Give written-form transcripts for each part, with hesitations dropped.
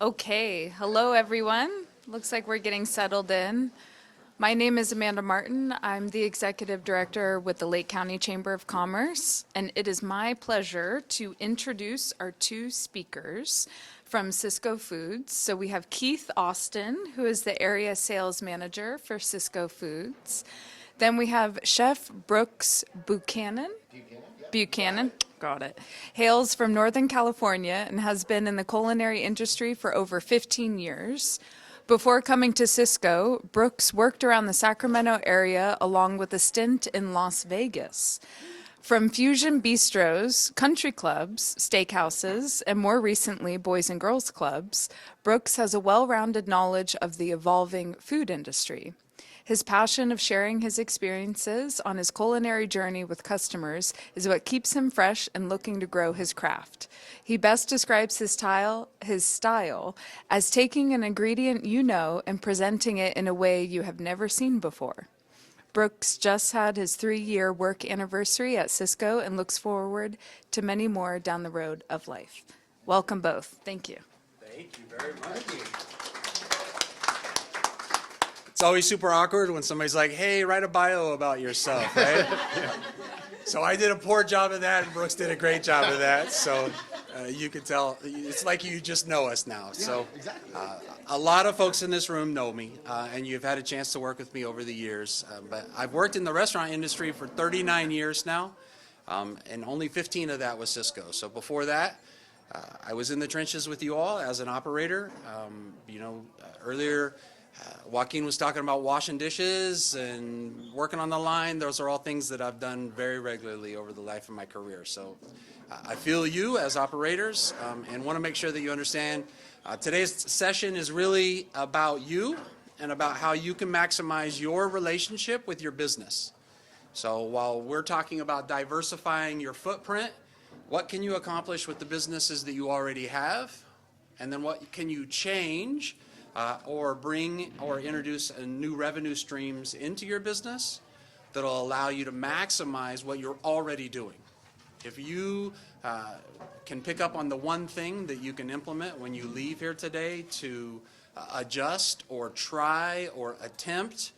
Okay, hello everyone. Looks like we're getting settled in. My name is Amanda Martin. I'm the Executive Director with the Lake County Chamber of Commerce, and it is my pleasure to introduce our two speakers from Sysco Foods. So we have Keith Austin, who is the Area Sales Manager for Sysco Foods. Then we have Chef Brooks Buchanan, got it. Hails from Northern California and has been in the culinary industry for over 15 years. Before coming to Sysco, Brooks worked around the Sacramento area along with a stint in Las Vegas. From fusion bistros, country clubs, steakhouses, and more recently, boys and girls clubs, Brooks has a well-rounded knowledge of the evolving food industry. His passion of sharing his experiences on his culinary journey with customers is what keeps him fresh and looking to grow his craft. He best describes his style as taking an ingredient you know and presenting it in a way you have never seen before. Brooks just had his 3-year work anniversary at Sysco and looks forward to many more down the road of life. Welcome both. Thank you. Thank you very much. It's always super awkward when somebody's like, hey, write a bio about yourself, right? So I did a poor job of that, and Brooks did a great job of that. So you can tell, it's like you just know us now. Yeah, So exactly. a lot of folks in this room know me, and you've had a chance to work with me over the years. But I've worked in the restaurant industry for 39 years now, and only 15 of that was Sysco. So before that, I was in the trenches with you all as an operator. Earlier, Joaquin was talking about washing dishes and working on the line. Those are all things that I've done very regularly over the life of my career. So I feel you as operators and want to make sure that you understand today's session is really about you and about how you can maximize your relationship with your business. So while we're talking about diversifying your footprint, what can you accomplish with the businesses that you already have? And then what can you change or bring or introduce new revenue streams into your business that'll allow you to maximize what you're already doing. If you can pick up on the one thing that you can implement when you leave here today to adjust or try or attempt,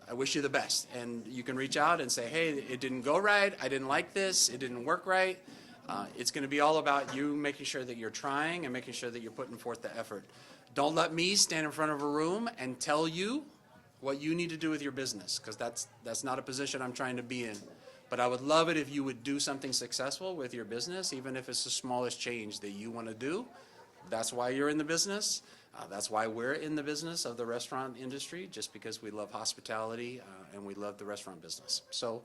I wish you the best. And you can reach out and say, hey, it didn't go right, I didn't like this, it didn't work right. It's going to be all about you making sure that you're trying and making sure that you're putting forth the effort. Don't let me stand in front of a room and tell you what you need to do with your business, because that's not a position I'm trying to be in. But I would love it if you would do something successful with your business, even if it's the smallest change that you want to do. That's why you're in the business. That's why we're in the business of the restaurant industry, just because we love hospitality and we love the restaurant business. So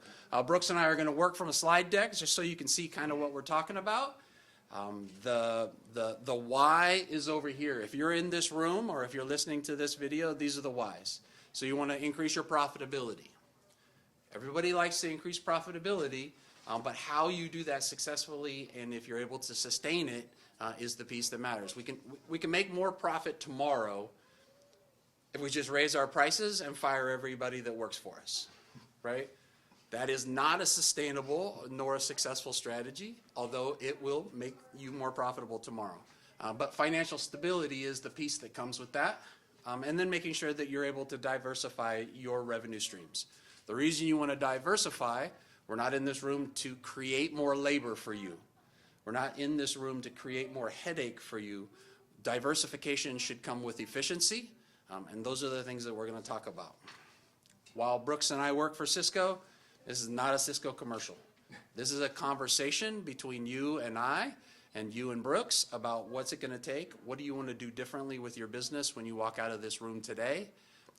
Brooks and I are going to work from a slide deck just so you can see kind of what we're talking about. The why is over here. If you're in this room or if you're listening to this video, these are the whys. So you want to increase your profitability. Everybody likes to increase profitability, but how you do that successfully and if you're able to sustain it is the piece that matters. We can make more profit tomorrow if we just raise our prices and fire everybody that works for us, right? That is not a sustainable nor a successful strategy, although it will make you more profitable tomorrow. But financial stability is the piece that comes with that, and then making sure that you're able to diversify your revenue streams. The reason you want to diversify, we're not in this room to create more labor for you. We're not in this room to create more headache for you. Diversification should come with efficiency, and those are the things that we're going to talk about. While Brooks and I work for Sysco, this is not a Sysco commercial. This is a conversation between you and I and you and Brooks about what's it going to take. What do you want to do differently with your business when you walk out of this room today?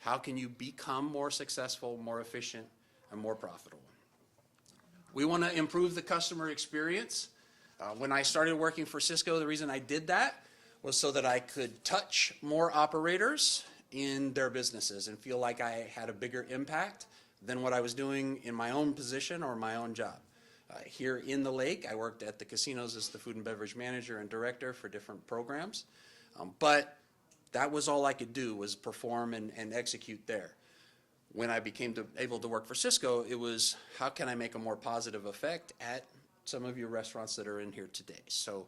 How can you become more successful, more efficient, and more profitable? We want to improve the customer experience. When I started working for Sysco, the reason I did that was so that I could touch more operators in their businesses and feel like I had a bigger impact than what I was doing in my own position or my own job. Here in the Lake, I worked at the casinos as the food and beverage manager and director for different programs. But that was all I could do, was perform and execute there. When I became able to work for Sysco, it was how can I make a more positive effect at some of your restaurants that are in here today. So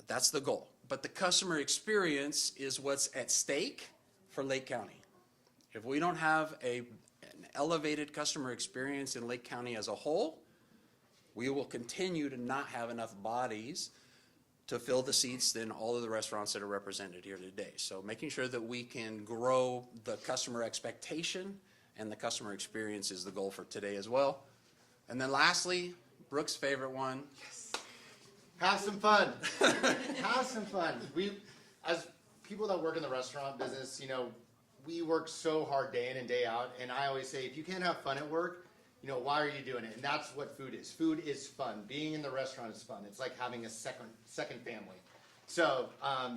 That's the goal. But the customer experience is what's at stake for Lake County. If we don't have an elevated customer experience in Lake County as a whole, we will continue to not have enough bodies to fill the seats in all of the restaurants that are represented here today. So making sure that we can grow the customer expectation and the customer experience is the goal for today as well. And then lastly, Brooke's favorite one. Yes. Have some fun. Have some fun. We, as people that work in the restaurant business, you know, we work so hard day in and day out. And I always say, if you can't have fun at work, you know, why are you doing it? And that's what food is. Food is fun. Being in the restaurant is fun. It's like having a second family. So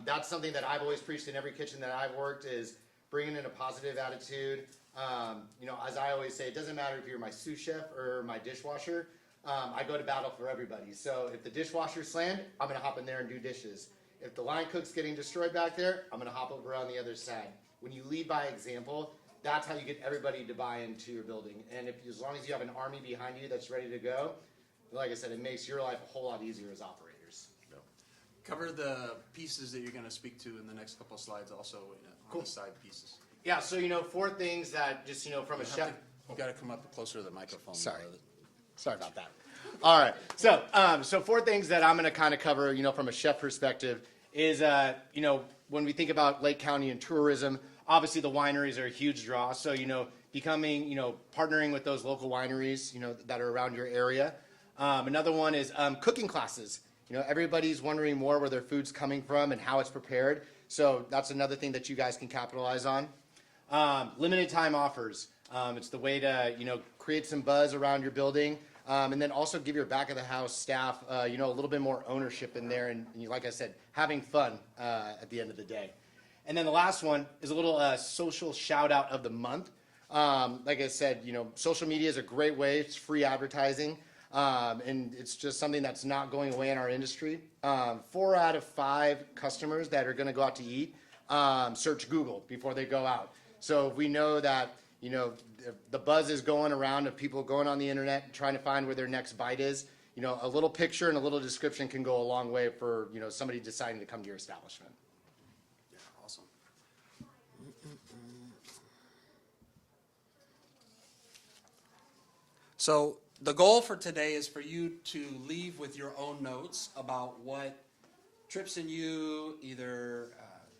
that's something that I've always preached in every kitchen that I've worked is bringing in a positive attitude. You know, as I always say, it doesn't matter if you're my sous chef or my dishwasher. I go to battle for everybody. So if the dishwasher's slammed, I'm going to hop in there and do dishes. If the line cook's getting destroyed back there, I'm going to hop over on the other side. When you lead by example, that's how you get everybody to buy into your building. And if, as long as you have an army behind you that's ready to go, like I said, it makes your life a whole lot easier as operators. Cover the pieces that you're going to speak to in the next couple of slides also on the side pieces. Yeah, so, you know, 4 things that just, you know, from a chef. You got to come up closer to the microphone. Sorry. Sorry about that. All right. So, so 4 things that I'm going to kind of cover, you know, from a chef perspective is, you know, when we think about Lake County and tourism, obviously the wineries are a huge draw. So, you know, becoming, you know, partnering with those local wineries, you know, that are around your area. Another one is cooking classes. You know, everybody's wondering more where their food's coming from and how it's prepared. So that's another thing that you guys can capitalize on. Limited time offers. It's the way to, you know, create some buzz around your building. And then also give your back of the house staff, you know, a little bit more ownership in there. And like I said, having fun at the end of the day. And then the last one is a little social shout out of the month. Like I said, you know, social media is a great way. It's free advertising. And it's just something that's not going away in our industry. 4 out of 5 customers that are going to go out to eat search Google before they go out. So if we know that, you know, the buzz is going around of people going on the internet trying to find where their next bite is, you know, a little picture and a little description can go a long way for, you know, somebody deciding to come to your establishment. Yeah, awesome. So the goal for today is for you to leave with your own notes about what trips in you, either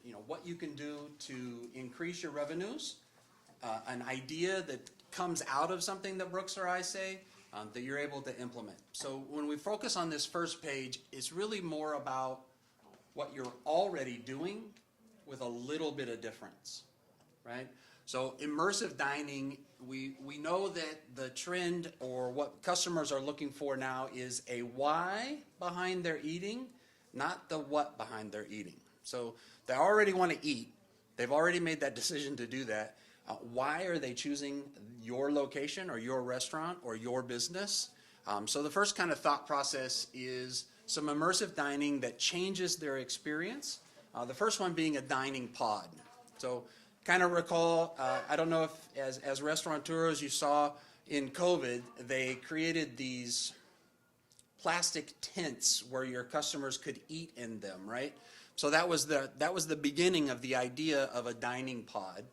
you know, what you can do to increase your revenues, an idea that comes out of something that Brooks or I say that you're able to implement. So when we focus on this first page, it's really more about what you're already doing with a little bit of difference, right? So immersive dining, we know that the trend or what customers are looking for now is a why behind their eating, not the what behind their eating. So they already want to eat. They've already made that decision to do that. Why are they choosing your location or your restaurant or your business? So the first kind of thought process is some immersive dining that changes their experience. The first one being a dining pod. So kind of recall, I don't know if as restaurateurs you saw in COVID, they created these plastic tents where your customers could eat in them, right? So that was the beginning of the idea of a dining pod.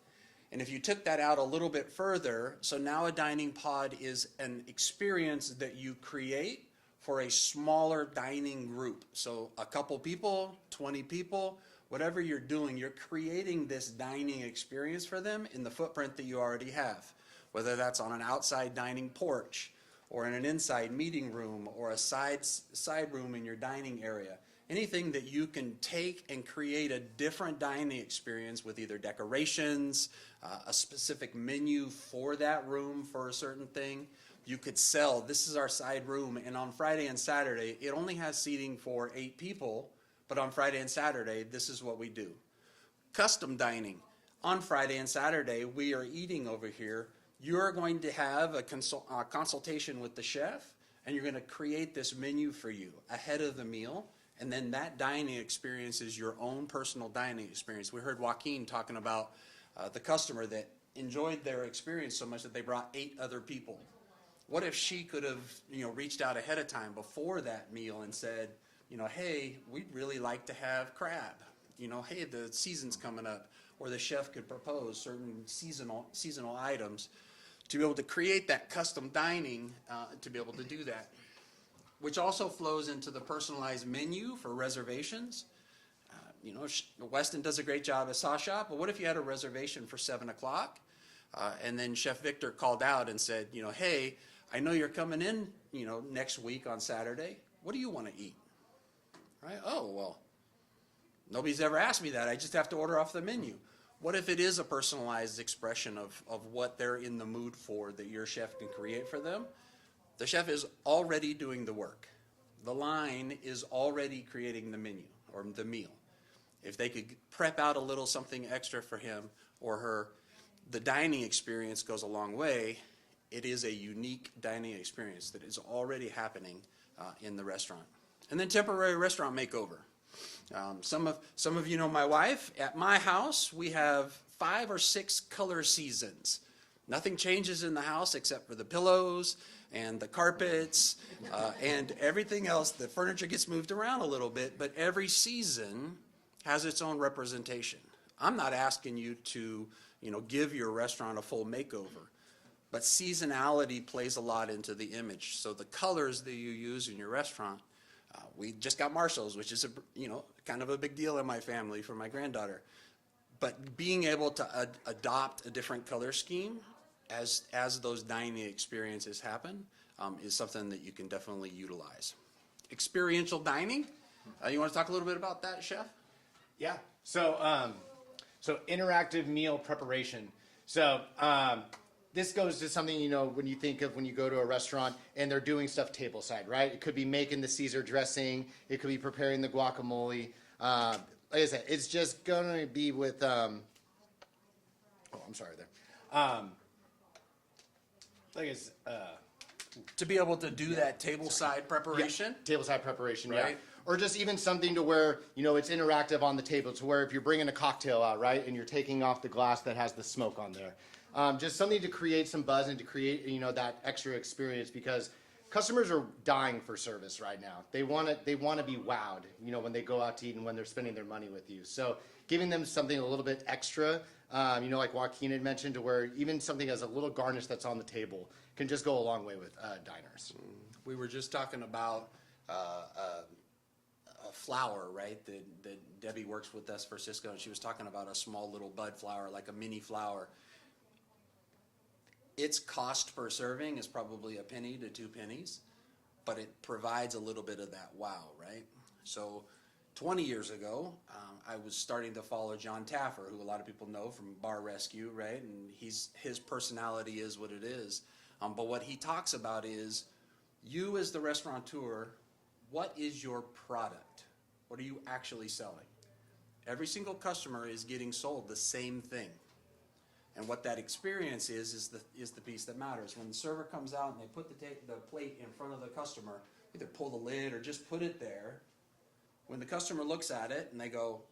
And if you took that out a little bit further, so now a dining pod is an experience that you create for a smaller dining group. So a couple people, 20 people, whatever you're doing, you're creating this dining experience for them in the footprint that you already have, whether that's on an outside dining porch or in an inside meeting room or a side room in your dining area. Anything that you can take and create a different dining experience with either decorations, a specific menu for that room for a certain thing. You could sell, this is our side room, and on Friday and Saturday, it only has seating for 8 people, but on Friday and Saturday, this is what we do. Custom dining. On Friday and Saturday, we are eating over here. You're going to have a consultation with the chef, and you're going to create this menu for you ahead of the meal. And then that dining experience is your own personal dining experience. We heard Joaquin talking about the customer that enjoyed their experience so much that they brought 8 other people. What if she could have, you know, reached out ahead of time before that meal and said, hey, we'd really like to have crab. Hey, the season's coming up, or the chef could propose certain seasonal items to be able to create that custom dining, to be able to do that, which also flows into the personalized menu for reservations. Weston does a great job at Sauce Shop, but what if you had a reservation for 7 o'clock, and then Chef Victor called out and said, hey, I know you're coming in, next week on Saturday. What do you want to eat? Right? Oh, well, nobody's ever asked me that. I just have to order off the menu. What if it is a personalized expression of what they're in the mood for that your chef can create for them? The chef is already doing the work. The line is already creating the menu or the meal. If they could prep out a little something extra for him or her, the dining experience goes a long way. It is a unique dining experience that is already happening in the restaurant. And then temporary restaurant makeover. Some of you know my wife. At my house, we have 5 or 6 color seasons. Nothing changes in the house except for the pillows and the carpets and everything else. The furniture gets moved around a little bit, but every season has its own representation. I'm not asking you to, give your restaurant a full makeover, but seasonality plays a lot into the image. So the colors that you use in your restaurant. We just got Marshalls, which is kind of a big deal in my family for my granddaughter. But being able to adopt a different color scheme as those dining experiences happen is something that you can definitely utilize. Experiential dining. You want to talk a little bit about that, Chef? Yeah. So interactive meal preparation. So this goes to something, when you think of when you go to a restaurant and they're doing stuff tableside, right? It could be making the Caesar dressing. It could be preparing the guacamole. Like I said, it's just going to be with, I'm sorry there. To be able to do that tableside preparation. Yeah, tableside preparation, right? Yeah. Or just even something to where, it's interactive on the table, to where if you're bringing a cocktail out, right, and you're taking off the glass that has the smoke on there. Just something to create some buzz and to create, that extra experience, because customers are dying for service right now. They want to be wowed, when they go out to eat and when they're spending their money with you. So giving them something a little bit extra, like Joaquin had mentioned, to where even something as a little garnish that's on the table can just go a long way with diners. We were just talking about a flower, right? That Debbie works with us for Sysco, and she was talking about a small little bud flower, like a mini flower. Its cost per serving is probably a penny to 2 pennies, but it provides a little bit of that wow, right? So 20 years ago, I was starting to follow John Taffer, who a lot of people know from Bar Rescue, right? And his personality is what it is. But what he talks about is, you as the restaurateur, what is your product? What are you actually selling? Every single customer is getting sold the same thing. And what that experience is the piece that matters. When the server comes out and they put the plate in front of the customer, either pull the lid or just put it there, when the customer looks at it and they go,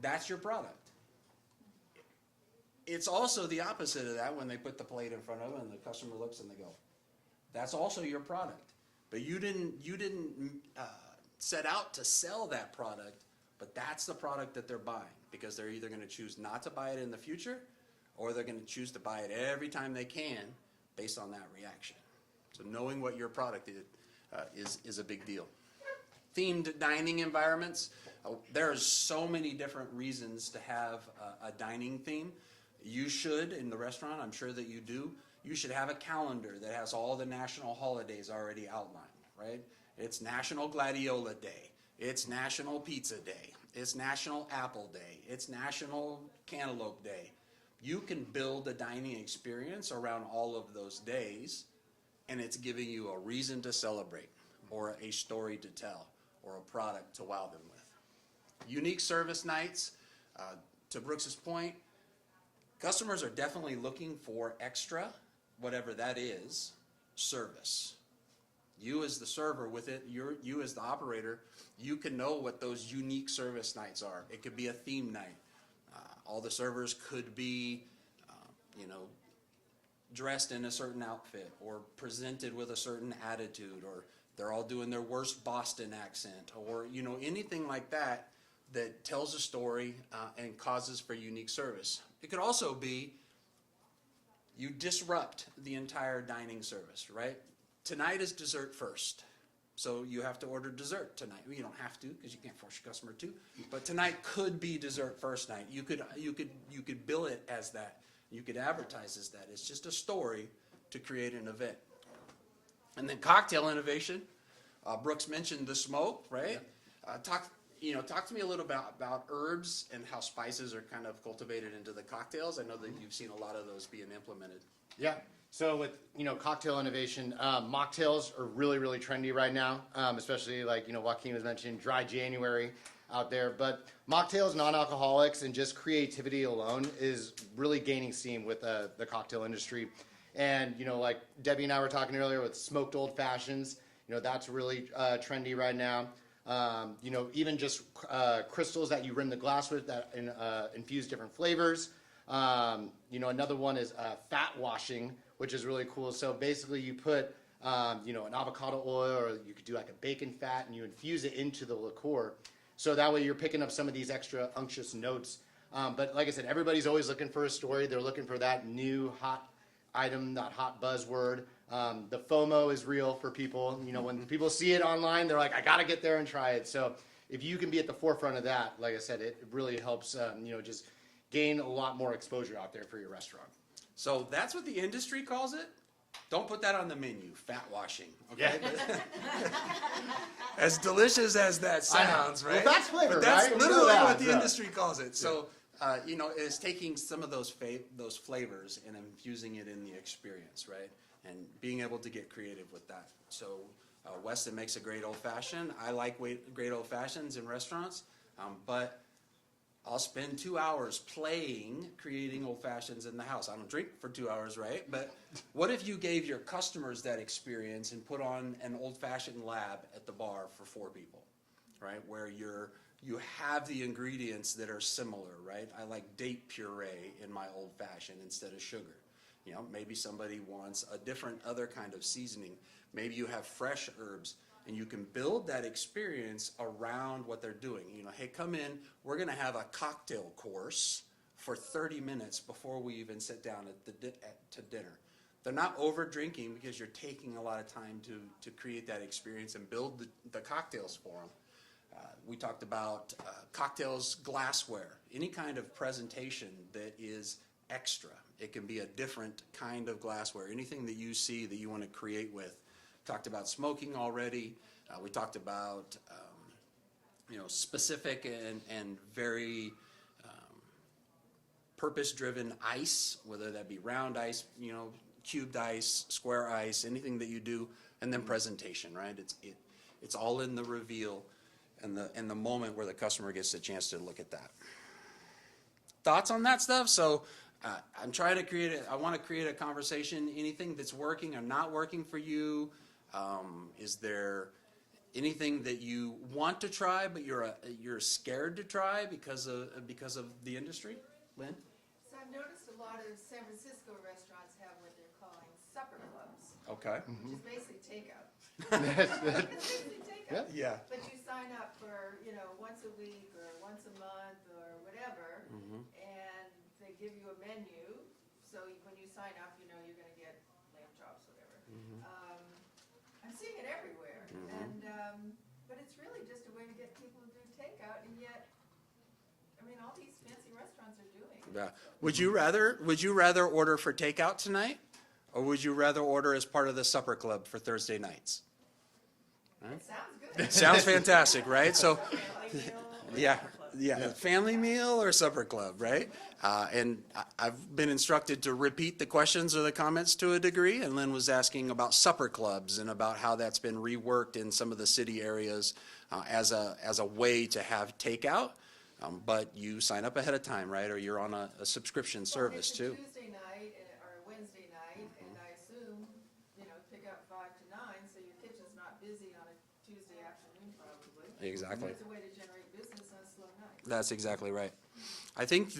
that's your product. It's also the opposite of that when they put the plate in front of them and the customer looks and they go, that's also your product. But you didn't set out to sell that product, but that's the product that they're buying, because they're either going to choose not to buy it in the future, or they're going to choose to buy it every time they can based on that reaction. So knowing what your product is a big deal. Themed dining environments. There's so many different reasons to have a dining theme. You should, in the restaurant, I'm sure that you do, you should have a calendar that has all the national holidays already outlined, right? It's National Gladiola Day. It's National Pizza Day. It's National Apple Day. It's National Cantaloupe Day. You can build a dining experience around all of those days, and it's giving you a reason to celebrate, or a story to tell, or a product to wow them with. Unique service nights. To Brooks's point, customers are definitely looking for extra, whatever that is, service. You as the server with it, you as the operator, you can know what those unique service nights are. It could be a theme night. All the servers could be, dressed in a certain outfit, or presented with a certain attitude, or They're all doing their worst Boston accent, or anything like that that tells a story and causes for unique service. It could also be you disrupt the entire dining service, right? Tonight is dessert first. So you have to order dessert tonight. Well, you don't have to, because you can't force your customer to. But tonight could be dessert first night. You could bill it as that. You could advertise as that. It's just a story to create an event. And then cocktail innovation. Brooks mentioned the smoke, right? Talk to me a little about herbs and how spices are kind of cultivated into the cocktails. I know that you've seen a lot of those being implemented. Yeah. So with cocktail innovation, mocktails are really, really trendy right now, especially like Joaquin was mentioning dry January out there. But mocktails, non-alcoholics, and just creativity alone is really gaining steam with the cocktail industry. And like Debbie and I were talking earlier with smoked old fashions, that's really trendy right now. Even just crystals that you rim the glass with that infuse different flavors. Another one is fat washing, which is really cool. So basically you put, an avocado oil, or you could do like a bacon fat, and you infuse it into the liqueur. So that way you're picking up some of these extra unctuous notes. But like I said, everybody's always looking for a story. They're looking for that new hot item, that hot buzzword. The FOMO is real for people. When people see it online, they're like, I got to get there and try it. So if you can be at the forefront of that, like I said, it really helps, just gain a lot more exposure out there for your restaurant. So that's what the industry calls it. Don't put that on the menu, fat washing. Okay. Yeah. As delicious as that sounds, right? Well, that's flavor, but that's right? literally what the industry calls it. So, it's taking some of those flavors and infusing it in the experience, right? And being able to get creative with that. So, Weston makes a great old fashioned. I like great old fashions in restaurants, but I'll spend 2 hours creating old fashions in the house. I don't drink for 2 hours, right? But what if you gave your customers that experience and put on an old fashioned lab at the bar for 4 people, right? Where you have the ingredients that are similar, right? I like date puree in my old fashioned instead of sugar. Maybe somebody wants a different other kind of seasoning. Maybe you have fresh herbs. And you can build that experience around what they're doing. Hey, come in, we're going to have a cocktail course for 30 minutes before we even sit down to dinner. They're not over drinking because you're taking a lot of time to create that experience and build the cocktails for them. We talked about cocktails, glassware, any kind of presentation that is extra. It can be a different kind of glassware, anything that you see that you want to create with. Talked about smoking already. We talked about specific and very purpose-driven ice, whether that be round ice, cubed ice, square ice, anything that you do, and then presentation, right? It's all in the reveal and the moment where the customer gets a chance to look at that. Thoughts on that stuff? So I'm trying to I want to create a conversation. Anything that's working or not working for you? Is there anything that you want to try but you're scared to try because of the industry? Lynn? So I've noticed a lot of San Francisco restaurants have what they're calling supper clubs, Okay. which is basically takeout. Yeah. It's basically takeout. Yeah. But you sign up for, once a week or once a month or whatever, and they give you a menu. So when you sign up, you're going to get lamb chops, whatever. I'm seeing it everywhere, and but it's really just a way to get people to do takeout, and yet, all these fancy restaurants are doing it. Yeah. Would you rather order for takeout tonight, or would you rather order as part of the supper club for Thursday nights? It sounds good. Sounds fantastic, right? So, Family meal, yeah, family meal or supper club, right? And I've been instructed to repeat the questions or the comments to a degree, and Lynn was asking about supper clubs and about how that's been reworked in some of the city areas as a way to have takeout, but you sign up ahead of time, right? Or you're on a subscription service it's a too. Tuesday night or a Wednesday night, and I assume, pick up 5 to 9, so your kitchen's not busy on a Tuesday afternoon probably. Exactly. It's a way to generate business on a slow night. That's exactly right. I think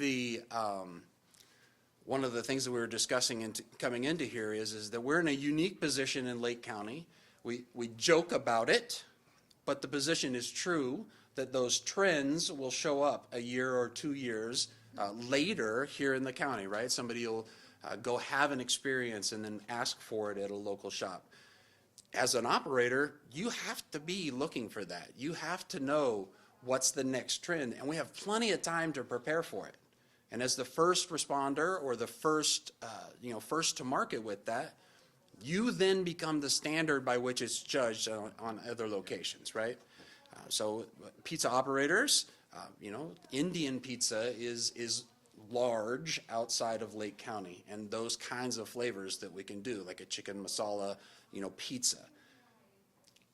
one of the things that we were discussing coming into here is that we're in a unique position in Lake County We joke about it, but the position is true that those trends will show up a year or 2 years later here in the county, right? Somebody will go have an experience and then ask for it at a local shop. As an operator, you have to be looking for that. You have to know what's the next trend, and we have plenty of time to prepare for it. And as the first responder or the first, first to market with that, you then become the standard by which it's judged on other locations, right? So pizza operators, Indian pizza is large outside of Lake County, and those kinds of flavors that we can do, like a chicken masala, pizza.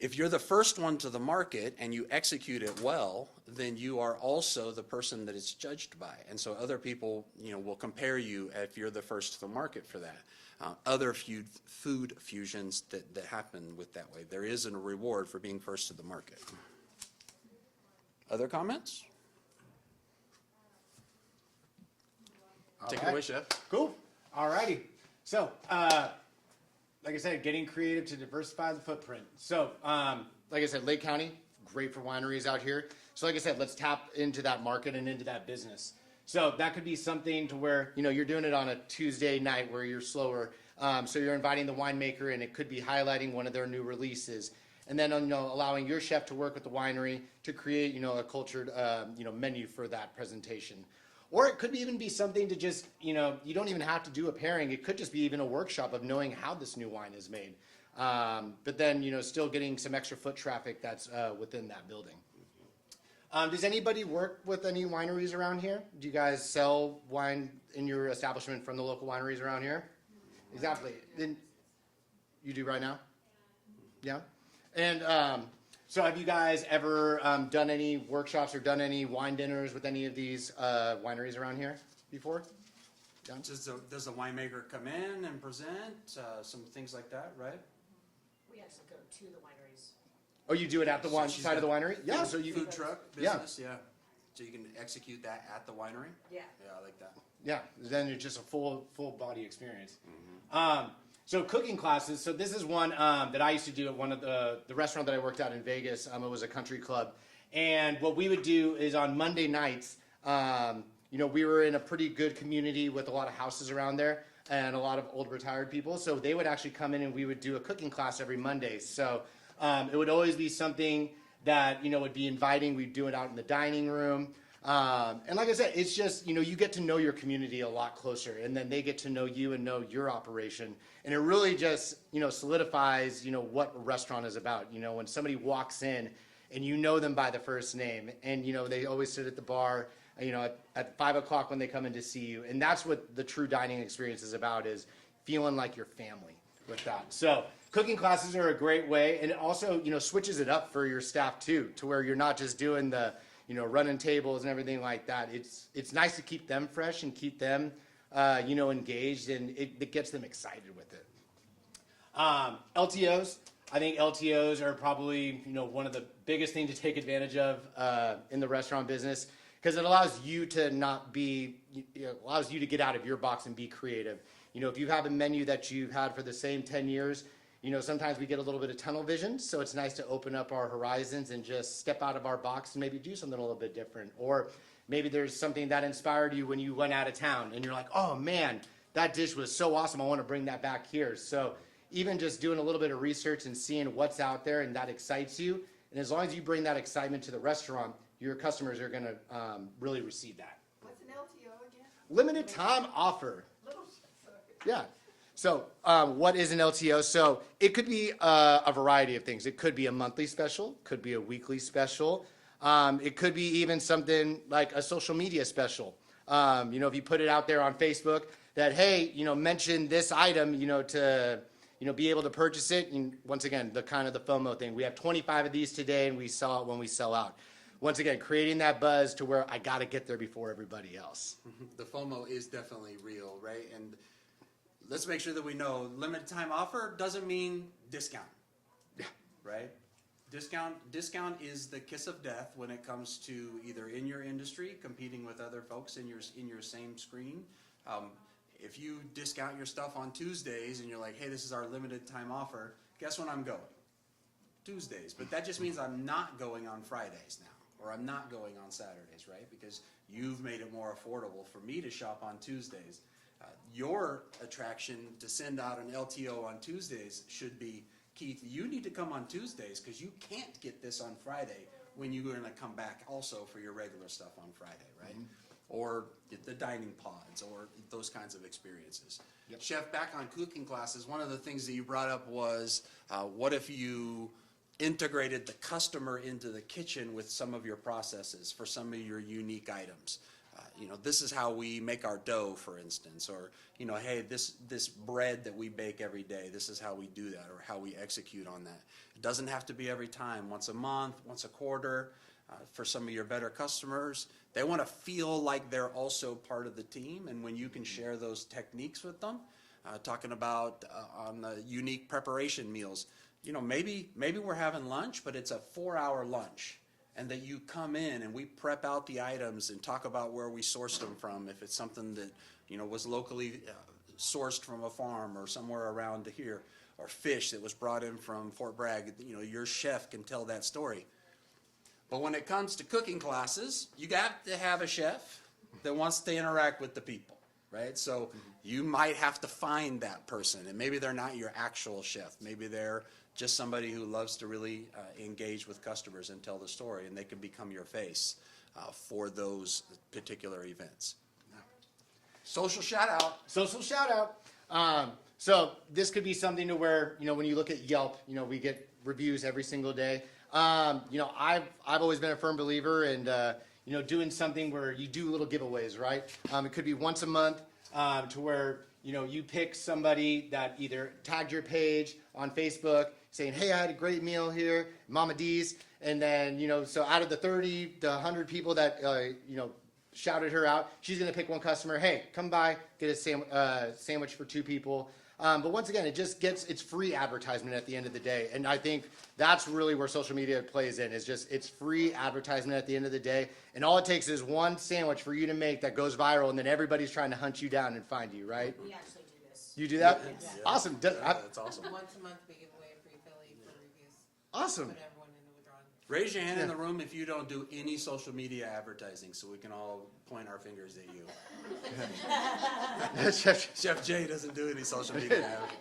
If you're the first one to the market and you execute it well, then you are also the person that it's judged by. And so other people, will compare you if you're the first to the market for that. Other food fusions that happen with that way. There is a reward for being first to the market. Other comments? Take it away, Chef. Cool. All righty. So, like I said, getting creative to diversify the footprint. So, like I said, Lake County, great for wineries out here. So like I said, let's tap into that market and into that business. So that could be something to where, you're doing it on a Tuesday night where you're slower. So you're inviting the winemaker, and it could be highlighting one of their new releases. And then, allowing your chef to work with the winery to create, a cultured, menu for that presentation. Or it could even be something to just, you don't even have to do a pairing. It could just be even a workshop of knowing how this new wine is made. But then, still getting some extra foot traffic that's within that building. Does anybody work with any wineries around here? Do you guys sell wine in your establishment from the local wineries around here? Exactly. Then you do right now? Yeah? And so have you guys ever done any workshops or done any wine dinners with any of these wineries around here before? Yeah. Does the winemaker come in and present some things like that, right? We actually go to the wineries. Oh, you do it at the one she's side of the got winery? Yeah. So you food truck business, yeah. So you can execute that at the winery? Yeah. Yeah, I like that. Yeah. Then it's just a full body experience. So cooking classes. So this is one that I used to do at one of the restaurant that I worked at in Vegas. It was a country club, and what we would do is on Monday nights. We were in a pretty good community with a lot of houses around there and a lot of old retired people. So they would actually come in and we would do a cooking class every Monday. So it would always be something that would be inviting. We'd do it out in the dining room. And like I said, it's just, you get to know your community a lot closer, and then they get to know you and know your operation. And it really just, solidifies, what a restaurant is about. When somebody walks in and you know them by the first name, and, they always sit at the bar, at 5 o'clock when they come in to see you. And that's what the true dining experience is about, is feeling like your family with that. So cooking classes are a great way. And it also, switches it up for your staff too, to where you're not just doing the, running tables and everything like that. It's nice to keep them fresh and keep them, engaged, and it gets them excited with it. LTOs. I think LTOs are probably, one of the biggest things to take advantage of in the restaurant business, because it allows you to allows you to get out of your box and be creative. If you have a menu that you've had for the same 10 years, sometimes we get a little bit of tunnel vision, so it's nice to open up our horizons and just step out of our box and maybe do something a little bit different. Or maybe there's something that inspired you when you went out of town and you're like, oh man, that dish was so awesome, I want to bring that back here. So even just doing a little bit of research and seeing what's out there and that excites you, and as long as you bring that excitement to the restaurant, your customers are going to really receive that. What's an LTO again? Limited time offer. Little, sorry. Yeah. So what is an LTO? So it could be a variety of things. It could be a monthly special, could be a weekly special. It could be even something like a social media special. If you put it out there on Facebook that, hey, mention this item, to, be able to purchase it. And once again, the kind of the FOMO thing. We have 25 of these today and we sell it when we sell out. Once again, creating that buzz to where I got to get there before everybody else. The FOMO is definitely real, right? And let's make sure that we know limited time offer doesn't mean discount. Yeah. Right? Discount is the kiss of death when it comes to either in your industry competing with other folks in your same screen. If you discount your stuff on Tuesdays and you're like, hey, this is our limited time offer, guess when I'm going? Tuesdays, but that just means I'm not going on Fridays now, or I'm not going on Saturdays, right? Because you've made it more affordable for me to shop on Tuesdays. Your attraction to send out an LTO on Tuesdays should be, Keith, you need to come on Tuesdays because you can't get this on Friday when you're going to come back also for your regular stuff on Friday, right? Or the dining pods or those kinds of experiences. Yep. Chef, back on cooking classes, one of the things that you brought up was what if you integrated the customer into the kitchen with some of your processes for some of your unique items. This is how we make our dough, for instance, or, hey, this bread that we bake every day, this is how we do that, or how we execute on that. It doesn't have to be every time, once a month, once a quarter. For some of your better customers, they want to feel like they're also part of the team, and when you can share those techniques with them, talking about on the unique preparation meals, maybe we're having lunch, but it's a 4-hour lunch. And that you come in and we prep out the items and talk about where we sourced them from. If it's something that, was locally sourced from a farm or somewhere around here, or fish that was brought in from Fort Bragg, your chef can tell that story. But when it comes to cooking classes, you got to have a chef that wants to interact with the people, right? So you might have to find that person, and maybe they're not your actual chef. Maybe they're just somebody who loves to really engage with customers and tell the story, and they can become your face for those particular events. Social shout out. Social shout out. So this could be something to where, when you look at Yelp, we get reviews every single day. I've always been a firm believer in, doing something where you do little giveaways, right? It could be once a month to where, you pick somebody that either tagged your page on Facebook saying, hey, I had a great meal here, Mama D's. And then, so out of the 30 to 100 people that, shouted her out, she's going to pick one customer. Hey, come by, get a sandwich for 2 people. But once again, it's free advertisement at the end of the day. And I think that's really where social media plays in, it's free advertisement at the end of the day. And all it takes is one sandwich for you to make that goes viral, and then everybody's trying to hunt you down and find you, right? We actually do this. You do that? Yes. Awesome. That's awesome. Once a month, we give away a free Philly for reviews. Awesome. Put everyone in the drawing. Raise your hand in the room if you don't do any social media advertising, so we can all point our fingers at you. Chef Jay doesn't do any social media advertising.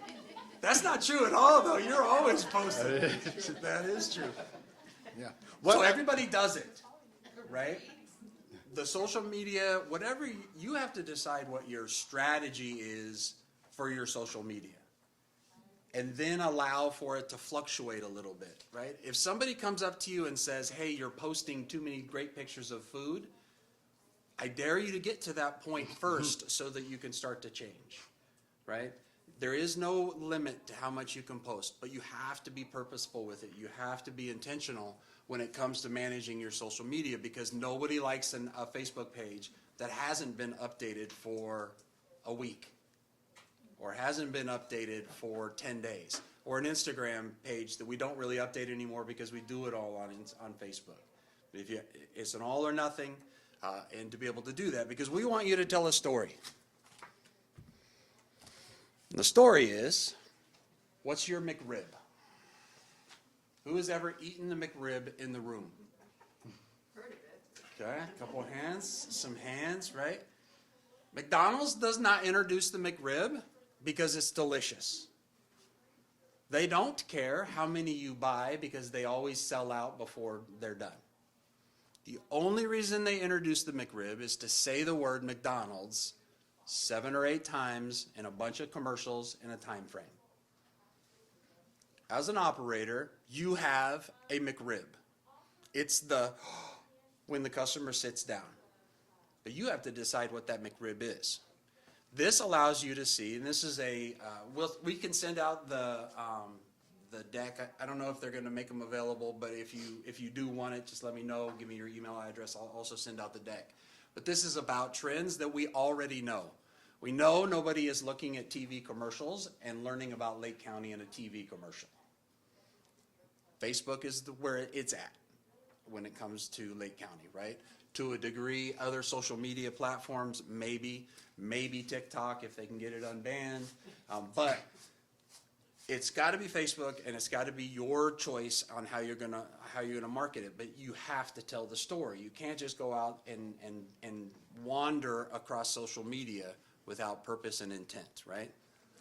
That's not true at all, though. You're always posting. That is true. Yeah. So everybody does it, right? The social media, whatever, you have to decide what your strategy is for your social media. And then allow for it to fluctuate a little bit, right? If somebody comes up to you and says, hey, you're posting too many great pictures of food, I dare you to get to that point first so that you can start to change, right? There is no limit to how much you can post, but you have to be purposeful with it. You have to be intentional when it comes to managing your social media, because nobody likes a Facebook page that hasn't been updated for a week, or hasn't been updated for 10 days, or an Instagram page that we don't really update anymore because we do it all on Facebook. But it's an all or nothing, and to be able to do that, because we want you to tell a story. And the story is, what's your McRib? Who has ever eaten the McRib in the room? Heard of it. Okay, a couple of hands, some hands, right? McDonald's does not introduce the McRib because it's delicious. They don't care how many you buy because they always sell out before they're done. The only reason they introduce the McRib is to say the word McDonald's 7 or 8 times in a bunch of commercials in a time frame. As an operator, you have a McRib. It's when the customer sits down. But you have to decide what that McRib is. This allows you to see, and this is we can send out the deck. I don't know if they're going to make them available, but if you do want it, just let me know. Give me your email address. I'll also send out the deck. But this is about trends that we already know. We know nobody is looking at TV commercials and learning about Lake County in a TV commercial. Facebook is where it's at when it comes to Lake County, right? To a degree, other social media platforms, maybe TikTok if they can get it unbanned. But It's got to be Facebook, and it's got to be your choice on how you're gonna market it. But you have to tell the story. You can't just go out and wander across social media without purpose and intent, right?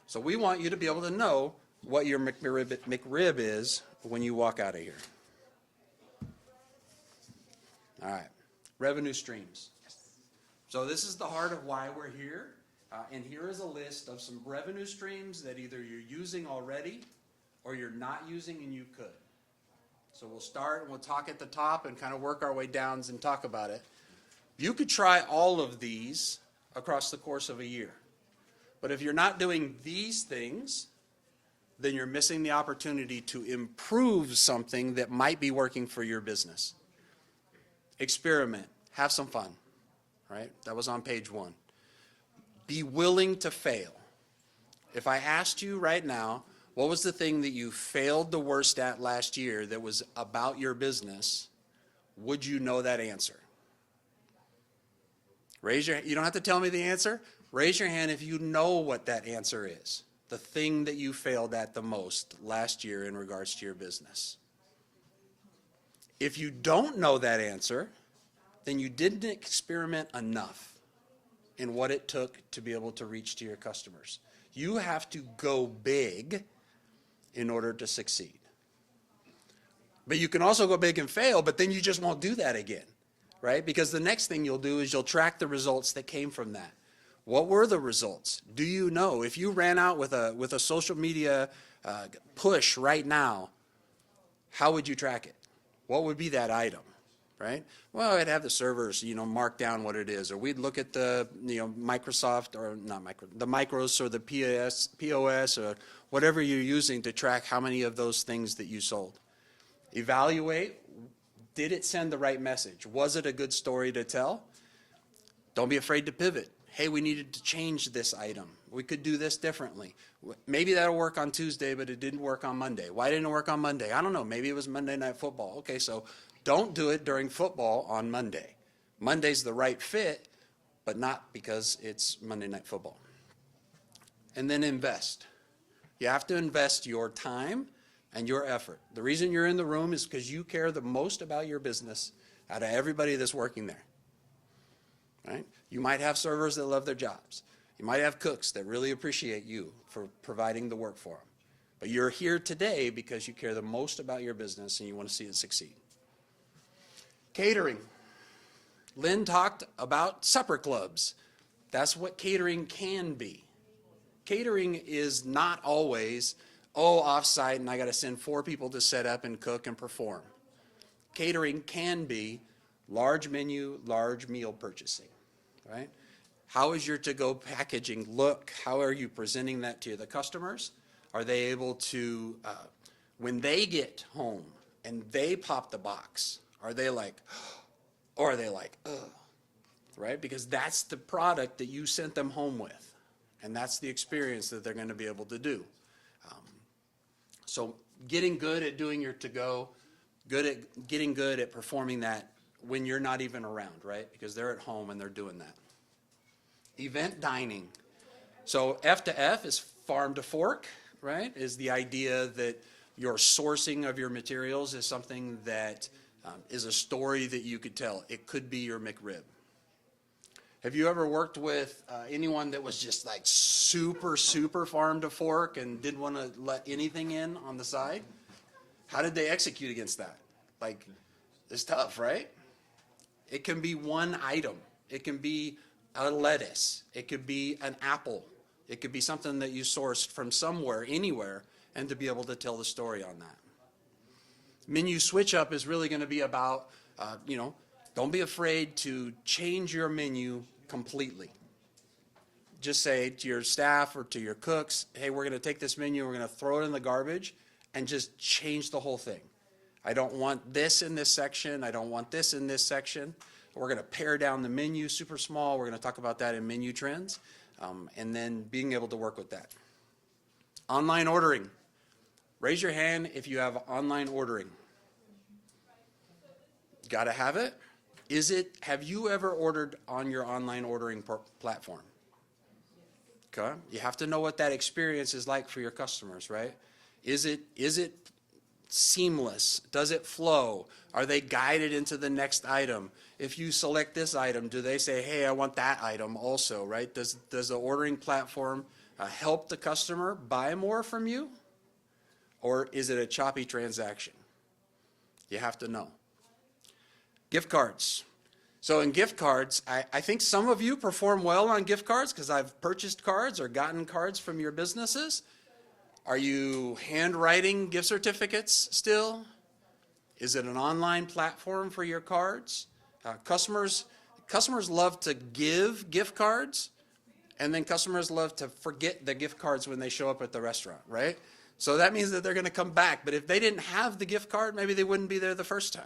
So we want you to be able to know what your McRib is when you walk out of here. All right, revenue streams. So this is the heart of why we're here. And here is a list of some revenue streams that either you're using already or you're not using and you could. So we'll start and we'll talk at the top and kind of work our way down and talk about it. You could try all of these across the course of a year. But if you're not doing these things, then you're missing the opportunity to improve something that might be working for your business. Experiment. Have some fun. Right? That was on page 1. Be willing to fail. If I asked you right now, what was the thing that you failed the worst at last year that was about your business, would you know that answer? You don't have to tell me the answer. Raise your hand if you know what that answer is. The thing that you failed at the most last year in regards to your business. If you don't know that answer, then you didn't experiment enough in what it took to be able to reach to your customers. You have to go big in order to succeed. But you can also go big and fail, but then you just won't do that again, right? Because the next thing you'll do is you'll track the results that came from that. What were the results? Do you know? If you ran out with a social media push right now, how would you track it? What would be that item? Right? Well, I'd have the servers, mark down what it is, or we'd look at the, Microsoft or not the Micros or the POS or whatever you're using to track how many of those things that you sold. Evaluate, did it send the right message? Was it a good story to tell? Don't be afraid to pivot. Hey, we needed to change this item. We could do this differently. Maybe that'll work on Tuesday, but it didn't work on Monday. Why didn't it work on Monday? I don't know. Maybe it was Monday Night Football. Okay, so don't do it during football on Monday. Monday's the right fit, but not because it's Monday Night Football. And then invest. You have to invest your time and your effort. The reason you're in the room is because you care the most about your business out of everybody that's working there. Right? You might have servers that love their jobs. You might have cooks that really appreciate you for providing the work for them. But you're here today because you care the most about your business and you want to see it succeed. Catering. Lynn talked about supper clubs. That's what catering can be. Catering is not always, off-site and I got to send 4 people to set up and cook and perform. Catering can be large menu, large meal purchasing, right? How is your to-go packaging look? How are you presenting that to the customers? Are they able to, when they get home and they pop the box, are they like, or are they like, ugh, right? Because that's the product that you sent them home with, and that's the experience that they're going to be able to do. So getting good at doing your to-go, getting good at performing that when you're not even around, right? Because they're at home and they're doing that. Event dining. So F to F is farm to fork, right? Is the idea that your sourcing of your materials is something that is a story that you could tell. It could be your McRib. Have you ever worked with anyone that was just like super, super farm to fork and didn't want to let anything in on the side? How did they execute against that? Like, it's tough, right? It can be one item. It can be a lettuce. It could be an apple. It could be something that you sourced from somewhere, anywhere, and to be able to tell the story on that. Menu switch up is really going to be about, don't be afraid to change your menu completely. Just say to your staff or to your cooks, hey, we're going to take this menu, we're going to throw it in the garbage and just change the whole thing. I don't want this in this section. I don't want this in this section. We're going to pare down the menu super small. We're going to talk about that in menu trends, and then being able to work with that. Online ordering. Raise your hand if you have online ordering. Got to have it? Have you ever ordered on your online ordering platform? Okay. You have to know what that experience is like for your customers, right? Is it seamless? Does it flow? Are they guided into the next item? If you select this item, do they say, hey, I want that item also, right? Does the ordering platform help the customer buy more from you? Or is it a choppy transaction? You have to know. Gift cards. So in gift cards, I think some of you perform well on gift cards because I've purchased cards or gotten cards from your businesses. Are you handwriting gift certificates still? Is it an online platform for your cards? Customers love to give gift cards, and then customers love to forget the gift cards when they show up at the restaurant, right? So that means that they're going to come back. But if they didn't have the gift card, maybe they wouldn't be there the first time.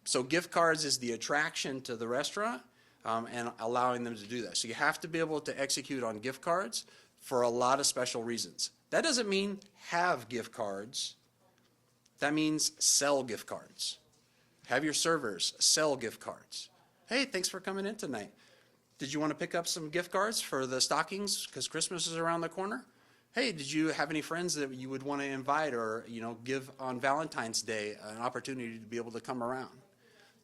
So gift cards is the attraction to the restaurant and allowing them to do that. So you have to be able to execute on gift cards for a lot of special reasons. That doesn't mean have gift cards. That means sell gift cards. Have your servers sell gift cards. Hey, thanks for coming in tonight. Did you want to pick up some gift cards for the stockings because Christmas is around the corner? Hey, did you have any friends that you would want to invite or, give on Valentine's Day an opportunity to be able to come around?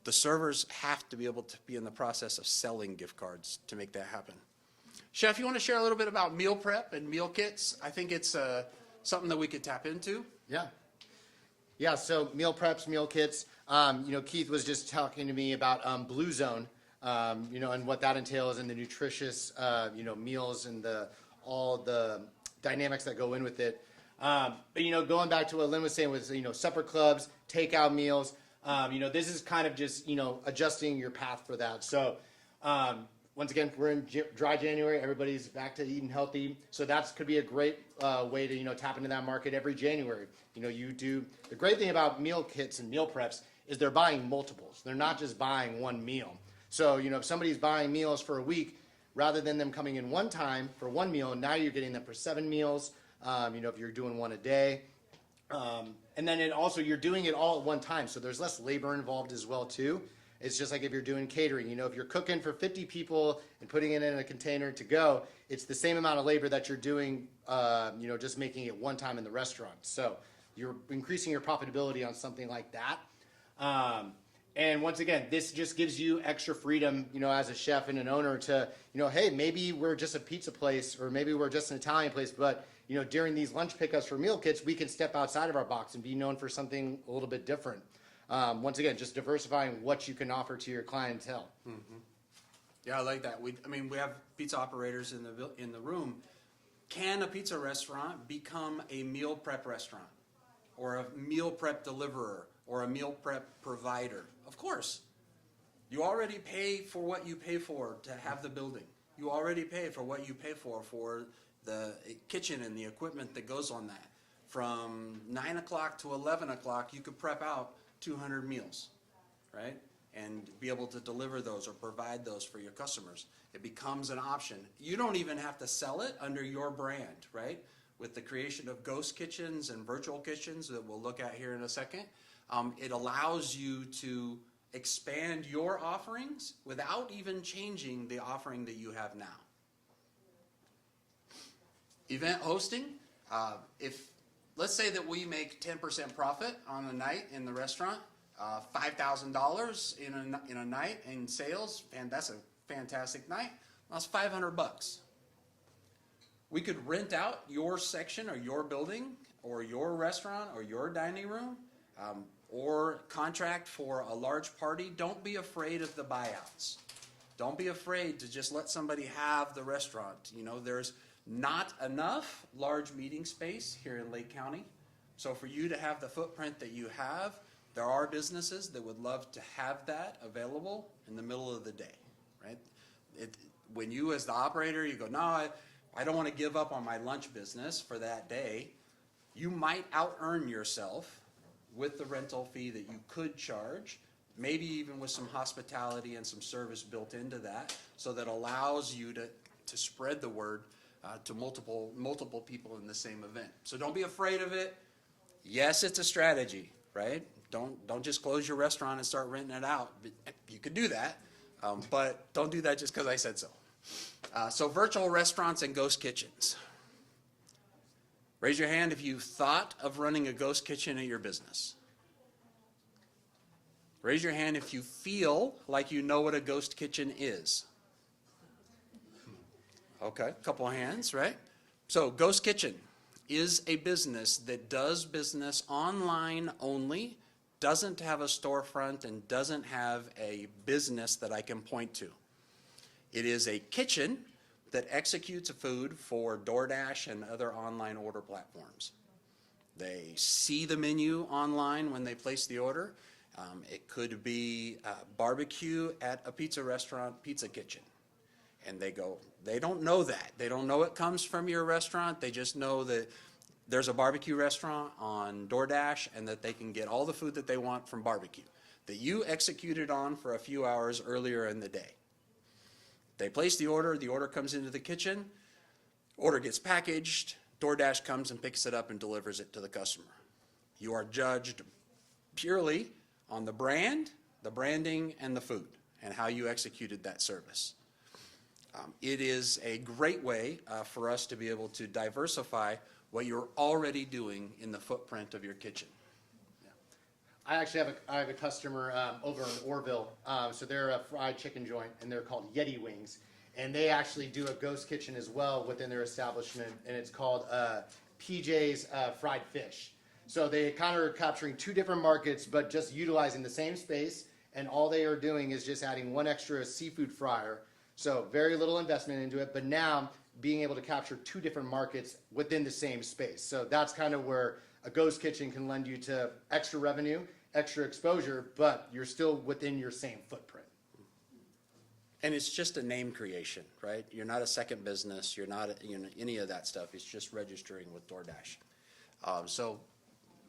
The servers have to be able to be in the process of selling gift cards to make that happen. Chef, you want to share a little bit about meal prep and meal kits? I think it's something that we could tap into. Yeah, so meal preps, meal kits. Keith was just talking to me about Blue Zone, and what that entails and the nutritious, meals and all the dynamics that go in with it. But going back to what Lynn was saying with, supper clubs, takeout meals, this is kind of just, adjusting your path for that. So, once again, we're in dry January. Everybody's back to eating healthy. So that could be a great way to, tap into that market every January. The great thing about meal kits and meal preps is they're buying multiples. They're not just buying one meal. So, if somebody's buying meals for a week, rather than them coming in one time for one meal, now you're getting them for 7 meals, if you're doing one a day. And then you're doing it all at one time. So there's less labor involved as well, too. It's just like if you're doing catering, if you're cooking for 50 people and putting it in a container to go, it's the same amount of labor that you're doing, just making it one time in the restaurant. So you're increasing your profitability on something like that. And once again, this just gives you extra freedom, as a chef and an owner to, hey, maybe we're just a pizza place or maybe we're just an Italian place, but, during these lunch pickups for meal kits, we can step outside of our box and be known for something a little bit different. Once again, just diversifying what you can offer to your clientele. Mm-hmm. Yeah, I like that. We have pizza operators in the room. Can a pizza restaurant become a meal prep restaurant or a meal prep deliverer or a meal prep provider? Of course. You already pay for what you pay for to have the building. You already pay for what you pay for the kitchen and the equipment that goes on that. From 9 o'clock to 11 o'clock, you could prep out 200 meals, right? And be able to deliver those or provide those for your customers. It becomes an option. You don't even have to sell it under your brand, right? With the creation of ghost kitchens and virtual kitchens that we'll look at here in a second, it allows you to expand your offerings without even changing the offering that you have now. Event hosting, let's say that we make 10% profit on a night in the restaurant, $5,000 in a night in sales, and that's a fantastic night. That's $500. We could rent out your section or your building or your restaurant or your dining room, or contract for a large party. Don't be afraid of the buyouts. Don't be afraid to just let somebody have the restaurant. There's not enough large meeting space here in Lake County. So for you to have the footprint that you have, there are businesses that would love to have that available in the middle of the day, right? When you as the operator, you go, no, I don't want to give up on my lunch business for that day. You might out-earn yourself with the rental fee that you could charge, maybe even with some hospitality and some service built into that, so that allows you to spread the word to multiple people in the same event. So don't be afraid of it. Yes, it's a strategy, right? Don't just close your restaurant and start renting it out. You could do that, but don't do that just because I said so. So virtual restaurants and ghost kitchens. Raise your hand if you thought of running a ghost kitchen at your business. Raise your hand if you feel like you know what a ghost kitchen is. Okay, a couple of hands, right? So Ghost Kitchen is a business that does business online only, doesn't have a storefront, and doesn't have a business that I can point to. It is a kitchen that executes food for DoorDash and other online order platforms. They see the menu online when they place the order. It could be barbecue at a pizza restaurant, pizza kitchen. And they don't know that. They don't know it comes from your restaurant. They just know that there's a barbecue restaurant on DoorDash and that they can get all the food that they want from barbecue that you executed on for a few hours earlier in the day. They place the order comes into the kitchen, order gets packaged, DoorDash comes and picks it up and delivers it to the customer. You are judged purely on the brand, the branding, and the food, and how you executed that service. It is a great way for us to be able to diversify what you're already doing in the footprint of your kitchen. I actually have a customer over in Orville. So they're a fried chicken joint, and they're called Yeti Wings. And they actually do a ghost kitchen as well within their establishment, and it's called PJ's Fried Fish. So they kind of are capturing two different markets, but just utilizing the same space, and all they are doing is just adding one extra seafood fryer. So very little investment into it, but now being able to capture two different markets within the same space. So that's kind of where a ghost kitchen can lend you to extra revenue, extra exposure, but you're still within your same footprint. And it's just a name creation, right? You're not a second business. You're not any of that stuff. It's just registering with DoorDash. So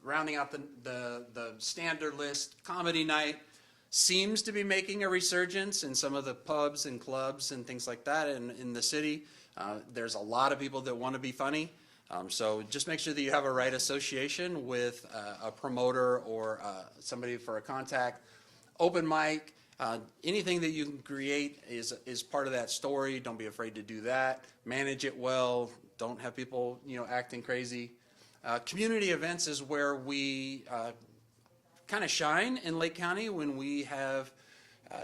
rounding out the standard list, comedy night seems to be making a resurgence in some of the pubs and clubs and things like that in the city. There's a lot of people that want to be funny. So just make sure that you have a right association with a promoter or somebody for a contact. Open mic, anything that you can create is part of that story. Don't be afraid to do that. Manage it well. Don't have people acting crazy. Community events is where we kind of shine in Lake County when we have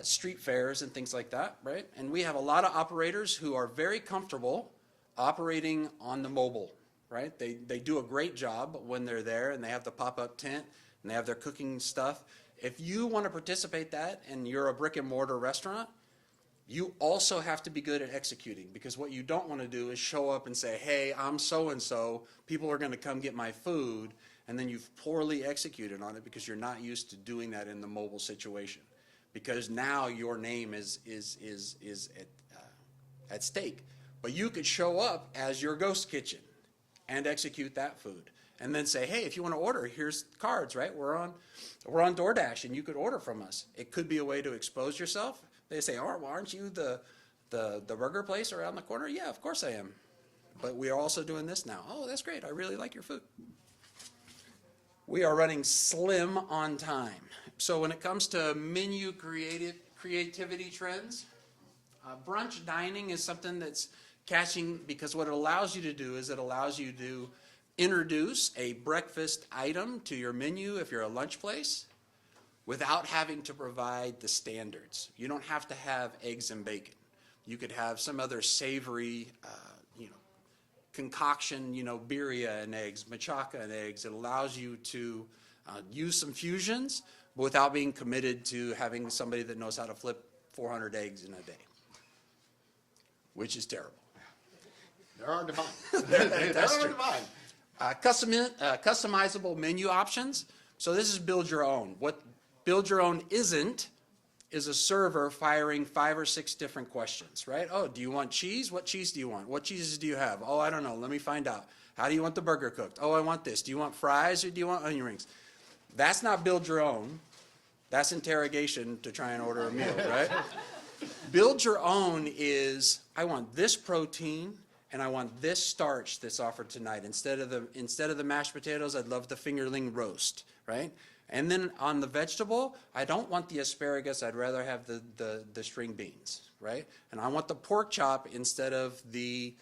street fairs and things like that, right? And we have a lot of operators who are very comfortable operating on the mobile, right? They do a great job when they're there and they have the pop-up tent and they have their cooking stuff. If you want to participate that and you're a brick and mortar restaurant, you also have to be good at executing, because what you don't want to do is show up and say, hey, I'm so-and-so, people are going to come get my food, and then you've poorly executed on it because you're not used to doing that in the mobile situation. Because now your name is at stake. But you could show up as your ghost kitchen and execute that food. And then say, hey, if you want to order, here's cards, right? We're on DoorDash, and you could order from us. It could be a way to expose yourself. They say, oh, well, aren't you the burger place around the corner? Yeah, of course I am. But we are also doing this now. Oh, that's great. I really like your food. We are running slim on time. So when it comes to menu creativity trends, brunch dining is something that's catching, because what it allows you to do is it allows you to introduce a breakfast item to your menu if you're a lunch place without having to provide the standards. You don't have to have eggs and bacon. You could have some other savory concoction, birria and eggs, machaca and eggs. It allows you to use some fusions without being committed to having somebody that knows how to flip 400 eggs in a day, which is terrible. They're hard to find. That's true. Customizable menu options. So this is build your own. What build your own isn't is a server firing 5 or 6 different questions, right? Oh, do you want cheese? What cheese do you want? What cheeses do you have? Oh, I don't know. Let me find out. How do you want the burger cooked? Oh, I want this. Do you want fries or do you want onion rings? That's not build your own. That's interrogation to try and order a meal, right? Build your own is, I want this protein and I want this starch that's offered tonight. Instead of the mashed potatoes, I'd love the fingerling roast, right? And then on the vegetable, I don't want the asparagus. I'd rather have the string beans, right? And I want the pork chop instead of the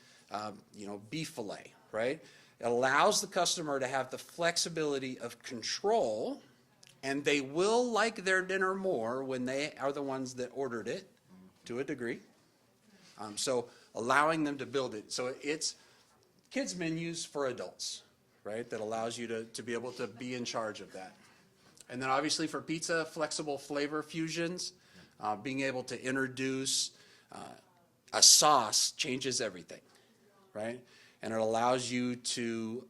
beef fillet, right? It allows the customer to have the flexibility of control, and they will like their dinner more when they are the ones that ordered it, to a degree. So allowing them to build it. So it's kids' menus for adults, right? That allows you to be able to be in charge of that. And then obviously for pizza, flexible flavor fusions, being able to introduce a sauce changes everything, right? And it allows you to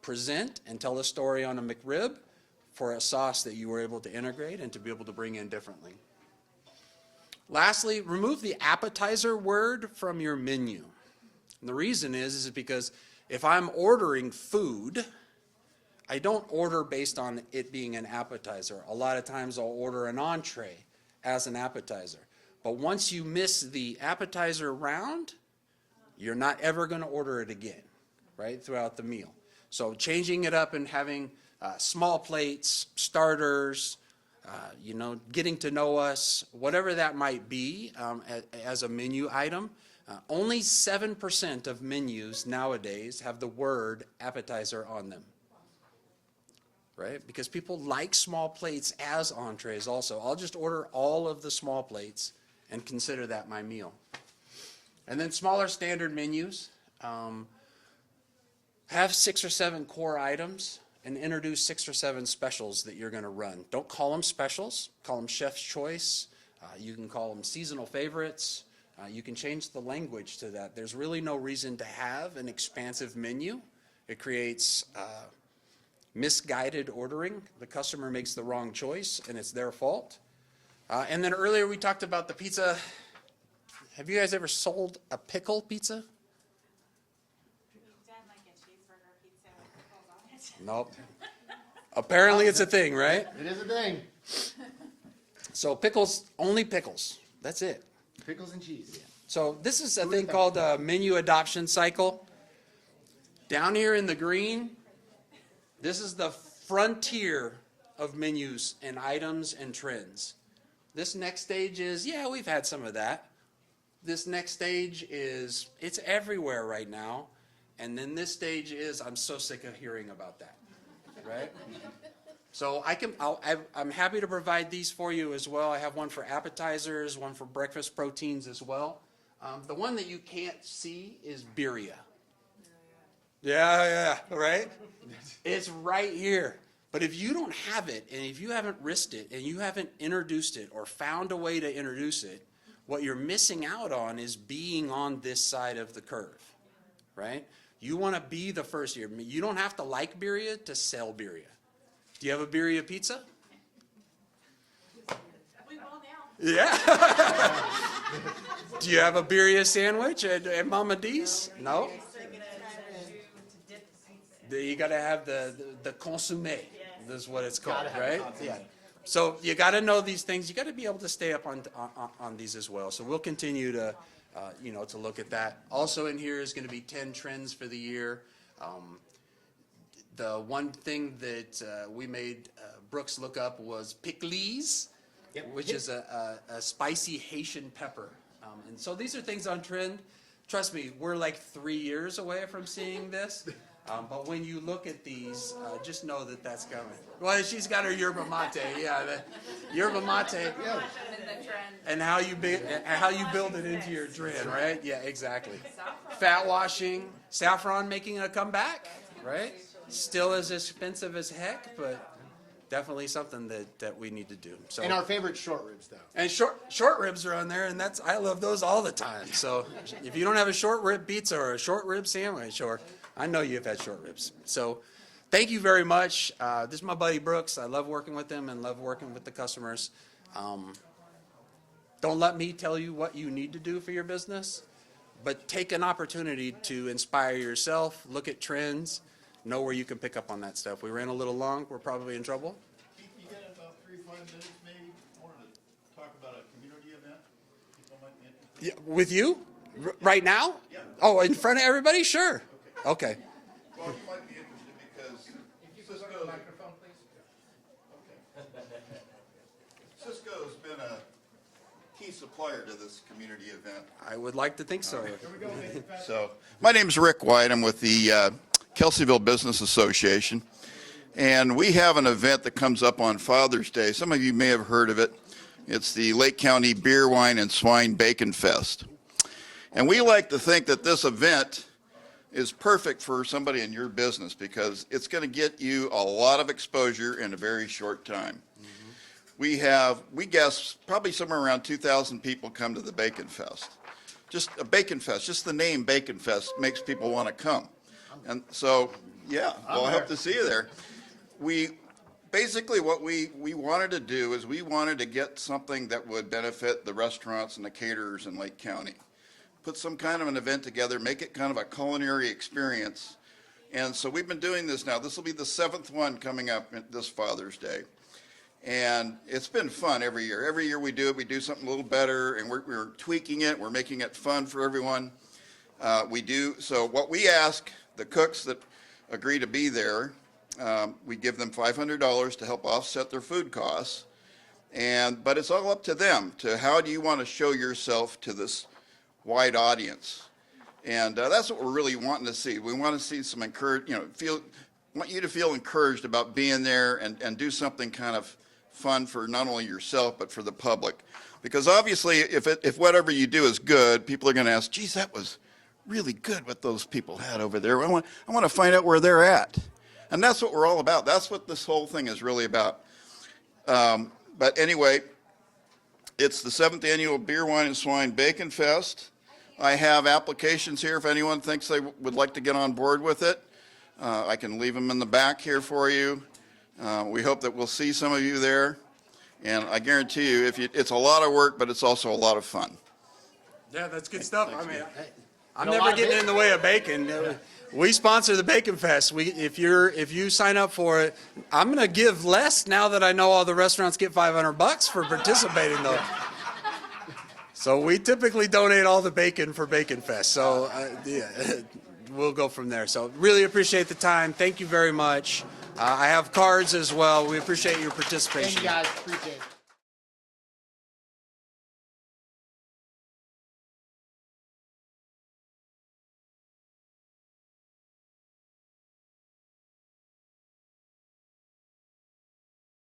present and tell a story on a McRib for a sauce that you were able to integrate and to be able to bring in differently. Lastly, remove the appetizer word from your menu. And the reason is because if I'm ordering food, I don't order based on it being an appetizer. A lot of times I'll order an entree as an appetizer. But once you miss the appetizer round, you're not ever going to order it again, right, throughout the meal. So changing it up and having small plates, starters, getting to know us, whatever that might be as a menu item. Only 7% of menus nowadays have the word appetizer on them, right? Because people like small plates as entrees also. I'll just order all of the small plates and consider that my meal. And then smaller standard menus, have 6 or 7 core items and introduce 6 or 7 specials that you're going to run. Don't call them specials, call them chef's choice. You can call them seasonal favorites. You can change the language to that. There's really no reason to have an expansive menu. It creates misguided ordering. The customer makes the wrong choice and it's their fault. And then earlier we talked about the pizza. Have you guys ever sold a pickle pizza? Dad like a cheeseburger pizza with pickles on it. Nope. Apparently it's a thing, right? It is a thing. So pickles, only pickles. That's it. Pickles and cheese. So this is a thing called a menu adoption cycle. Down here in the green, this is the frontier of menus and items and trends. This next stage is, yeah, we've had some of that. This next stage is, it's everywhere right now. And then this stage is, I'm so sick of hearing about that, right? So I'm happy to provide these for you as well. I have one for appetizers, one for breakfast proteins as well. The one that you can't see is birria. Yeah, right? It's right here. But if you don't have it, and if you haven't risked it, and you haven't introduced it or found a way to introduce it, what you're missing out on is being on this side of the curve, right? You want to be the first here. You don't have to like birria to sell birria. Do you have a birria pizza? We will now. Yeah. Do you have a birria sandwich at Mama D's? No? You got to have the consommé. This is what it's called, right? Yeah. So you got to know these things. You got to be able to stay up on these as well. So we'll continue to, to look at that. Also in here is going to be 10 trends for the year. The one thing that we made Brooks look up was pickles, which is a spicy Haitian pepper. And so these are things on trend. Trust me, we're like 3 years away from seeing this. But when you look at these, just know that that's coming. Well, she's got her yerba mate, yeah, the yerba mate, yeah. And how you build it into your trend, right? Yeah, exactly. Fat washing, saffron making a comeback, right? Still as expensive as heck, but definitely something that we need to do. So. And our favorite short ribs, though. And short ribs are on there, and I love those all the time. So if you don't have a short rib pizza or a short rib sandwich, or I know you've had short ribs. So thank you very much. This is my buddy Brooks. I love working with him and love working with the customers. Don't let me tell you what you need to do for your business, but take an opportunity to inspire yourself, look at trends, know where you can pick up on that stuff. We ran a little long. We're probably in trouble. Keith, you got about 3 or 5 minutes maybe? I wanted to talk about a community event. People might be interested. Yeah, with you? Right now? Yeah. Oh, in front of everybody? Sure. Okay. Well, you might be interested because Sysco. Microphone, please. Okay. Sysco's been a key supplier to this community event. I would like to think so. So, my name's Rick White. I'm with the Kelseyville Business Association. And we have an event that comes up on Father's Day. Some of you may have heard of it. It's the Lake County Beer, Wine, and Swine Bacon Fest. And we like to think that this event is perfect for somebody in your business because it's going to get you a lot of exposure in a very short time. We guess probably somewhere around 2,000 people come to the Bacon Fest. Just a Bacon Fest, just the name Bacon Fest makes people want to come. And so, yeah, well, I hope to see you there. Basically what we wanted to do is we wanted to get something that would benefit the restaurants and the caterers in Lake County. Put some kind of an event together, make it kind of a culinary experience. And so we've been doing this now. This will be the 7th one coming up this Father's Day. And it's been fun every year. Every year we do it, we do something a little better, and we're tweaking it, we're making it fun for everyone. So what we ask the cooks that agree to be there, we give them $500 to help offset their food costs. But it's all up to them, to how do you want to show yourself to this wide audience. And that's what we're really wanting to see. We want to see some want you to feel encouraged about being there and do something kind of fun for not only yourself, but for the public. Because obviously, if whatever you do is good, people are going to ask, geez, that was really good what those people had over there. I want to find out where they're at. And that's what we're all about. That's what this whole thing is really about. But anyway, it's the 7th Annual Beer, Wine, and Swine Bacon Fest. I have applications here if anyone thinks they would like to get on board with it. I can leave them in the back here for you. We hope that we'll see some of you there. And I guarantee you, it's a lot of work, but it's also a lot of fun. Yeah, that's good stuff. I mean, I'm a lot never of getting in the way of bacon. We sponsor the Bacon Fest. If you sign up for it, I'm going to give less now that I know all the restaurants get $500 for participating, though. So we typically donate all the bacon for Bacon Fest. So yeah, we'll go from there. So really appreciate the time. Thank you very much. I have cards as well. We appreciate your participation. Thank you guys, appreciate it.